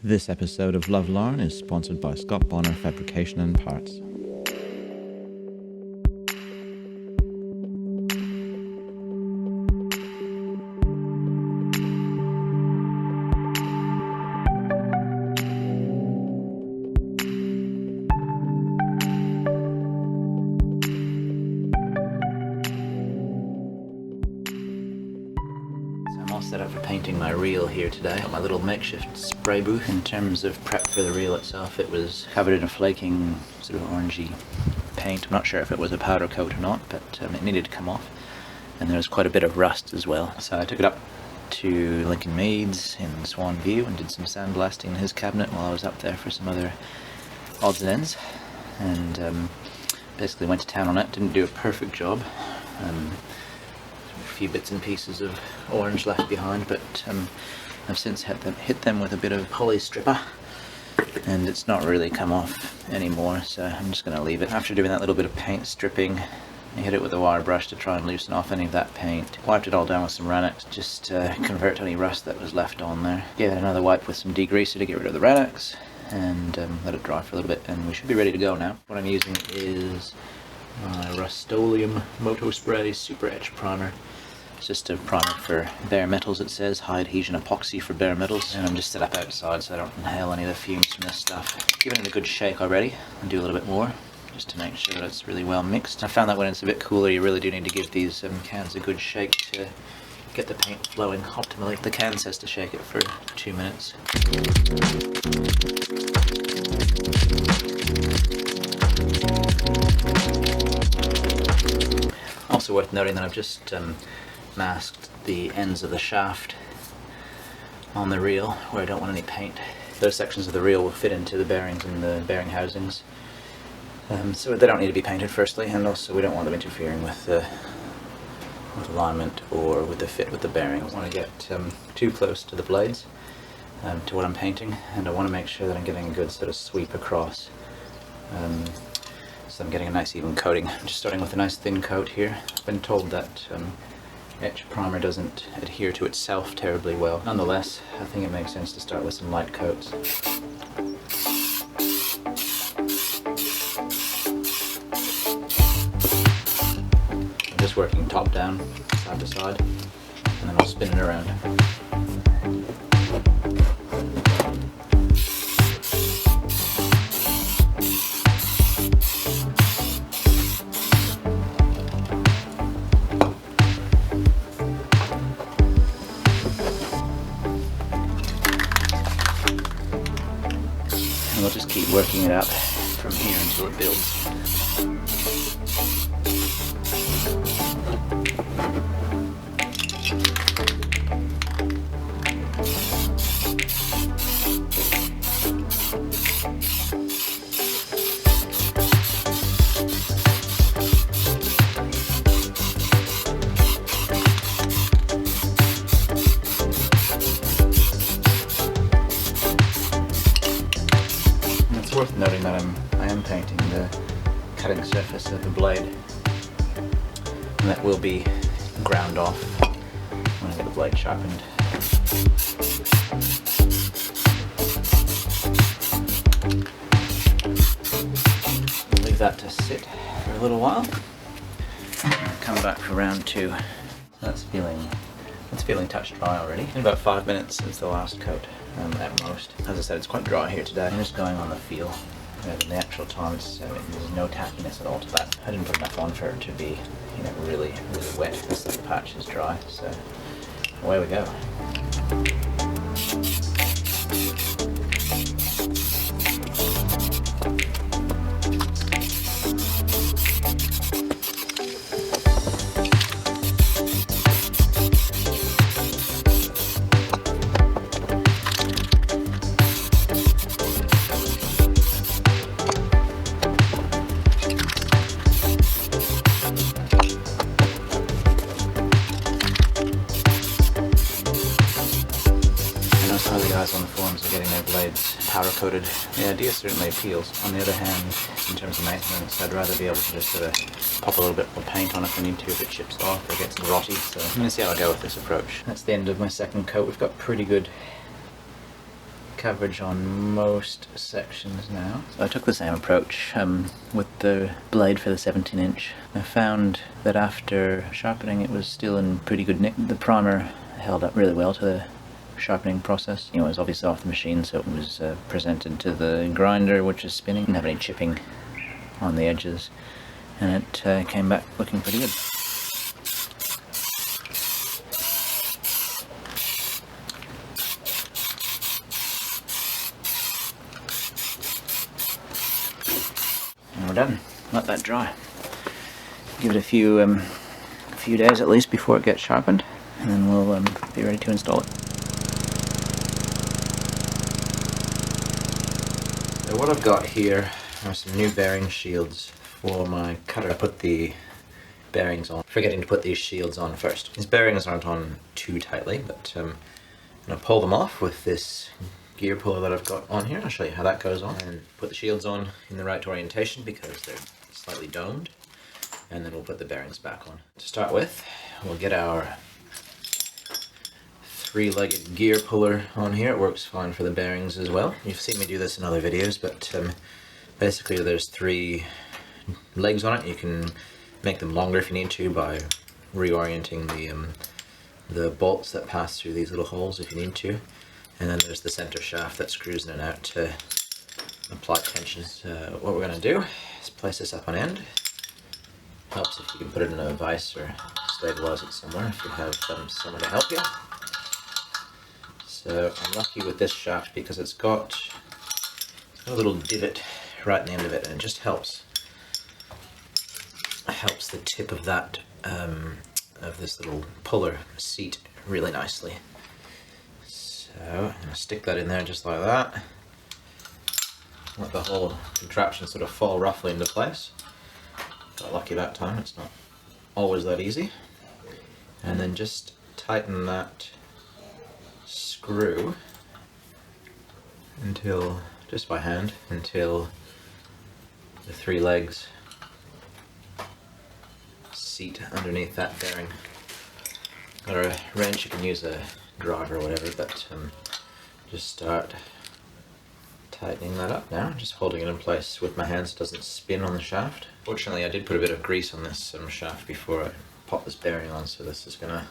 This episode of Love Larn is sponsored by Scott Bonnar Fabrication and Parts. Set up for painting my reel here today. Got my little makeshift spray booth. In terms of prep for the reel itself, it was covered in a flaking sort of orangey paint. I'm not sure if it was a powder coat or not, but it needed to come off, and there was quite a bit of rust as well. So I took it up to Lincoln Meads in Swan View and did some sandblasting in his cabinet while I was up there for some other odds and ends, and basically went to town on it. Didn't do a perfect job. Few bits and pieces of orange left behind, but I've since hit them with a bit of poly stripper, and it's not really come off anymore, so I'm just going to leave it. After doing that little bit of paint stripping, I hit it with a wire brush to try and loosen off any of that paint. Wiped it all down with some Ranax just to convert any rust that was left on there. Gave it another wipe with some degreaser to get rid of the Ranax, and let it dry for a little bit, and we should be ready to go now. What I'm using is my Rust-Oleum Moto Spray Super Etch Primer. It's just a primer for bare metals, it says, high adhesion epoxy for bare metals, and I'm just set up outside so I don't inhale any of the fumes from this stuff. Given it a good shake already, and do a little bit more just to make sure that it's really well mixed. I found that when it's a bit cooler you really do need to give these cans a good shake to get the paint flowing optimally. The can says to shake it for 2 minutes. Also worth noting that I've just masked the ends of the shaft on the reel where I don't want any paint. Those sections of the reel will fit into the bearings and the bearing housings, so they don't need to be painted firstly, and also we don't want them interfering with alignment or with the fit with the bearing. I don't want to get too close to the blades, to what I'm painting, and I want to make sure that I'm getting a good sort of sweep across, so I'm getting a nice even coating. I'm just starting with a nice thin coat here. I've been told that etch primer doesn't adhere to itself terribly well. Nonetheless, I think it makes sense to start with some light coats. I'm just working top down, side to side, and then I'll spin it around. And we'll just keep working it up from here until it builds. It's worth noting that I am painting the cutting surface of the blade, and that will be ground off when I get the blade sharpened. We'll leave that to sit for a little while. Come back for round 2. That's feeling touch dry already. In about 5 minutes since the last coat, at most. As I said, it's quite dry here today. I'm just going on the feel. In the actual time, there's no tackiness at all to that. I didn't put enough on for it to be, really, really wet. This little patch is dry, so away we go. How the guys on the forums are getting their blades powder coated. The idea certainly appeals. On the other hand, in terms of maintenance, I'd rather be able to just sort of pop a little bit more paint on if I need to, if it chips off or gets grotty. So I'm going to see how I go with this approach. That's the end of my second coat. We've got pretty good coverage on most sections now. So I took the same approach with the blade for the 17-inch. I found that after sharpening it was still in pretty good nick. The primer held up really well to the sharpening process. You know, it was obviously off the machine, so it was presented to the grinder, which is spinning. Didn't have any chipping on the edges, and it came back looking pretty good. And we're done. Let that dry. Give it a few days at least before it gets sharpened, and then we'll be ready to install it. So what I've got here are some new bearing shields for my cutter. I put the bearings on, forgetting to put these shields on first. These bearings aren't on too tightly, but I'm going to pull them off with this gear puller that I've got on here. I'll show you how that goes on, and put the shields on in the right orientation because they're slightly domed, and then we'll put the bearings back on. To start with, we'll get our three-legged gear puller on here. It works fine for the bearings as well. You've seen me do this in other videos, but basically there's three legs on it. You can make them longer if you need to by reorienting the bolts that pass through these little holes if you need to. And then there's the center shaft that screws in and out to apply tension. So what we're going to do is place this up on end. Helps if you can put it in a vise or stabilize it somewhere if you have someone to help you. So I'm lucky with this shaft because it's got a little divot right in the end of it, and it just helps the tip of that of this little puller seat really nicely. So I'm going to stick that in there just like that. Let the whole contraption sort of fall roughly into place. Got lucky that time, it's not always that easy. And then just tighten that screw until, just by hand, until the three legs seat underneath that bearing. Got a wrench, you can use a driver or whatever, but just start tightening that up now, just holding it in place with my hands so it doesn't spin on the shaft. Fortunately I did put a bit of grease on this shaft before I pop this bearing on, so this is going to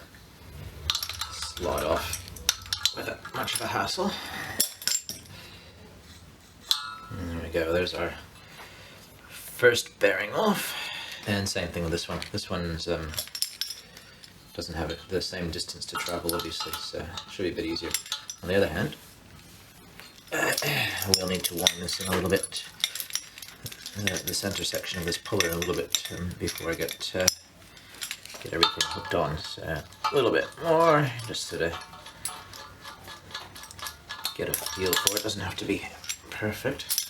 slide off without much of a hassle. And there we go, there's our first bearing off. And same thing with this one. This one's doesn't have the same distance to travel obviously, so it should be a bit easier. On the other hand, we'll need to warm this in a little bit, the center section of this puller a little bit before I get everything hooked on. So a little bit more, just to get a feel for it. Doesn't have to be perfect.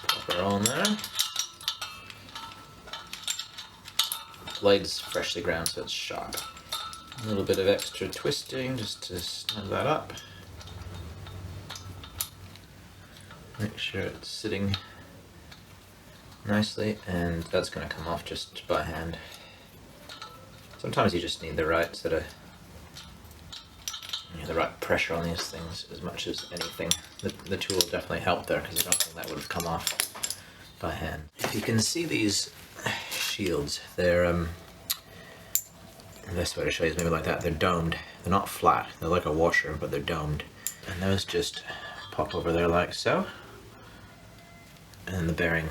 Pop it on there. Blade's freshly ground, so it's sharp. A little bit of extra twisting just to snug that up. Make sure it's sitting nicely, and that's going to come off just by hand. Sometimes you just need the right sort of, the right pressure on these things as much as anything. The tool will definitely help there, because I don't think that would have come off by hand. If you can see these shields, they're the best way to show you is maybe like that. They're domed. They're not flat. They're like a washer, but they're domed. And those just pop over there like so. And the bearing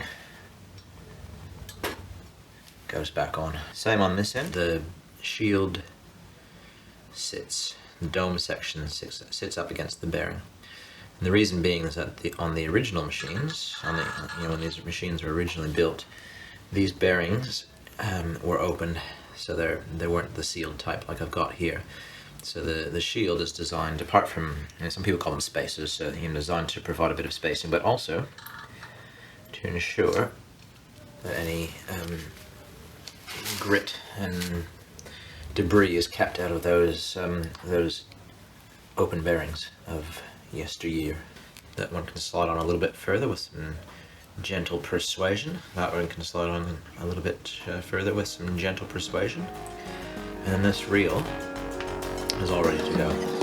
goes back on. Same on this end. The shield sits, the dome section sits up against the bearing. And the reason being is that on the original machines, when these machines were originally built, these bearings were opened, so they weren't the sealed type like I've got here. So the shield is designed, apart from, some people call them spacers, so designed to provide a bit of spacing, but also to ensure that any grit and debris is kept out of those open bearings of yesteryear. That one can slide on a little bit further with some gentle persuasion. That one can slide on a little bit further with some gentle persuasion. And then this reel is all ready to go.